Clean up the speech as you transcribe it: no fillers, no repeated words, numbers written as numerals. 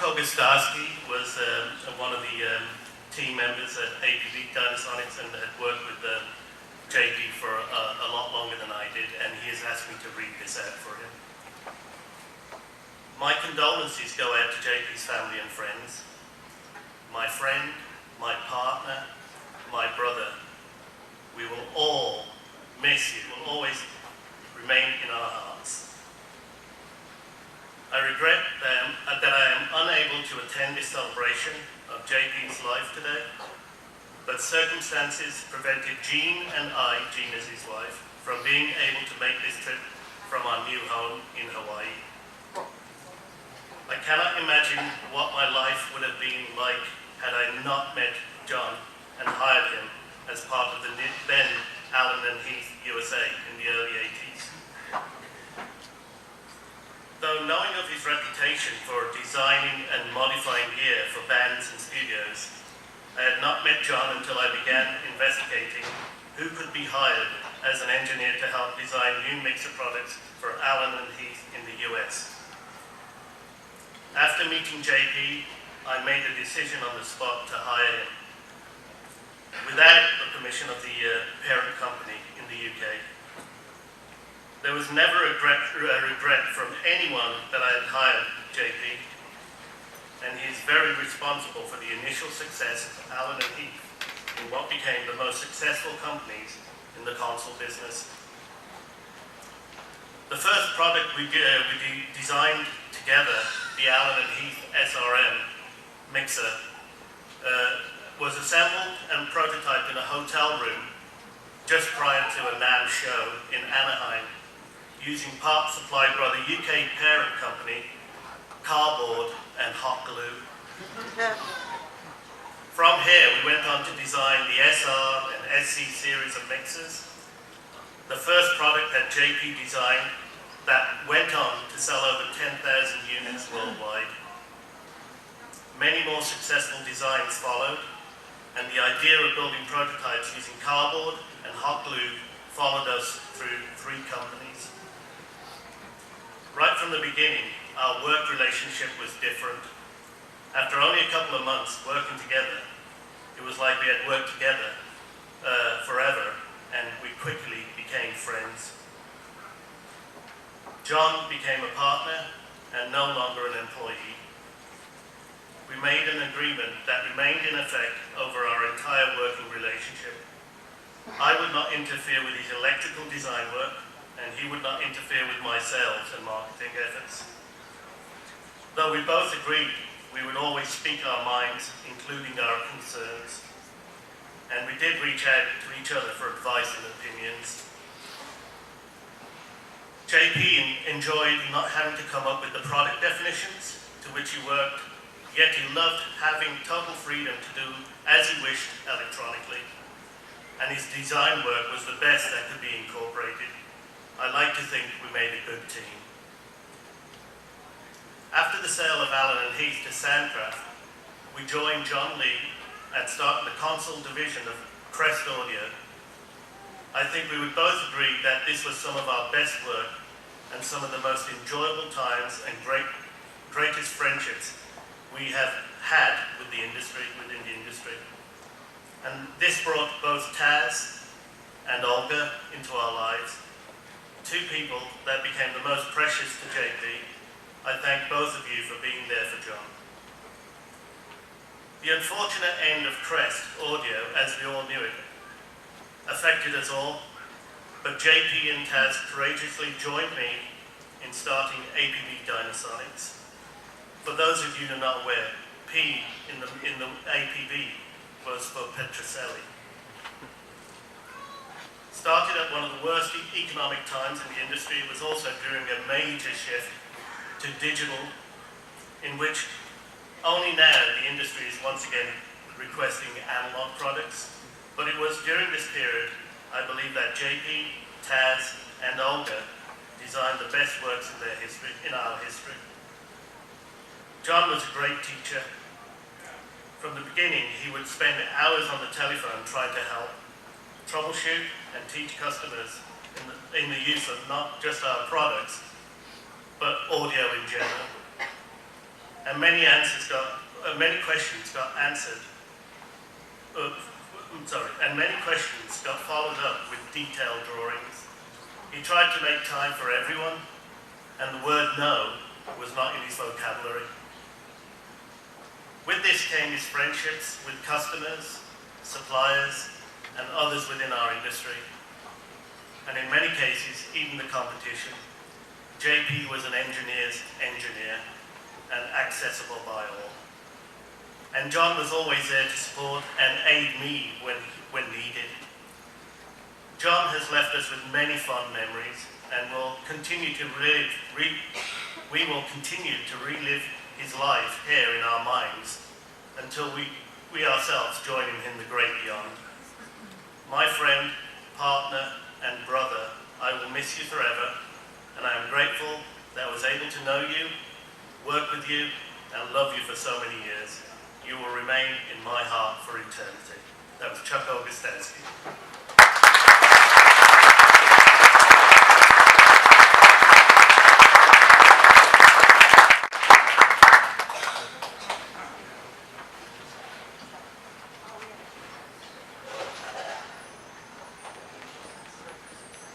Kogostarski was one of the team members at APV Dynasonics and had worked with JP for a lot longer than I did, and he has asked me to read this out for him. My condolences go out to JP's family and friends. My friend, my partner, my brother, we will all miss you, will always remain in our hearts. I regret that I am unable to attend this celebration of JP's life today, but circumstances prevented Jean and I, Jean is his wife, from being able to make this trip from our new home in Hawaii. I cannot imagine what my life would have been like had I not met John and hired him as part of the then Allen&Heath USA in the early 80s. Though knowing of his reputation for designing and modifying gear for bands and studios, I had not met John until I began investigating who could be hired as an engineer to help design new mixer products for Allen&Heath in the US. After meeting JP, I made a decision on the spot to hire him, without the permission of the parent company in the UK. There was never a regret from anyone that I had hired JP, and he is very responsible for the initial success of Allen&Heath in what became the most successful companies in the console business. The first product we designed together, the Allen&Heath SRM mixer, was assembled and prototyped in a hotel room just prior to a NAMM show in Anaheim, using parts supplied by the UK parent company, cardboard and hot glue. From here, we went on to design the SR and SC series of mixers, the first product that JP designed that went on to sell over 10,000 units worldwide. Many more successful designs followed, and the idea of building prototypes using cardboard and hot glue followed us through 3 companies. Right from the beginning, our work relationship was different. After only a couple of months working together, it was like we had worked together forever, and we quickly became friends. John became a partner and no longer an employee. We made an agreement that remained in effect over our entire working relationship. I would not interfere with his electrical design work, and he would not interfere with my sales and marketing efforts. Though we both agreed we would always speak our minds, including our concerns, and we did reach out to each other for advice and opinions. JP enjoyed not having to come up with the product definitions to which he worked, yet he loved having total freedom to do as he wished electronically, and his design work was the best that could be incorporated. I like to think we made a good team. After the sale of Allen&Heath to Soundcraft, we joined John Lee and started the console division of Crest Audio. I think we would both agree that this was some of our best work and some of the most enjoyable times and greatest friendships we have had within the industry. And this brought both Taz and Olga into our lives, 2 people that became the most precious to JP. I thank both of you for being there for John. The unfortunate end of Crest Audio, as we all knew it, affected us all, but JP and Taz courageously joined me in starting APV Dynasonics. For those of you who are not aware, P in the APV was for Petrucelli. Started at one of the worst economic times in the industry, it was also during a major shift to digital, in which only now the industry is once again requesting analog products. But it was during this period, I believe, that JP, Taz, and Olga designed the best works in their history, in our history. John was a great teacher. From the beginning, he would spend hours on the telephone trying to help troubleshoot and teach customers in the use of not just our products, but audio in general. and many questions got answered. And many questions got followed up with detailed drawings. He tried to make time for everyone, and the word no was not in his vocabulary. With this came his friendships with customers, suppliers, and others within our industry. And in many cases, even the competition. JP was an engineer's engineer and accessible by all. And John was always there to support and aid me when needed. John has left us with many fond memories and will continue to we will continue to relive his life here in our minds until we ourselves join him in the great beyond. My friend, partner, and brother, I will miss you forever, and I am grateful that I was able to know you, work with you, and love you for so many years. You will remain in my heart for eternity. That was Chuck Augustensky.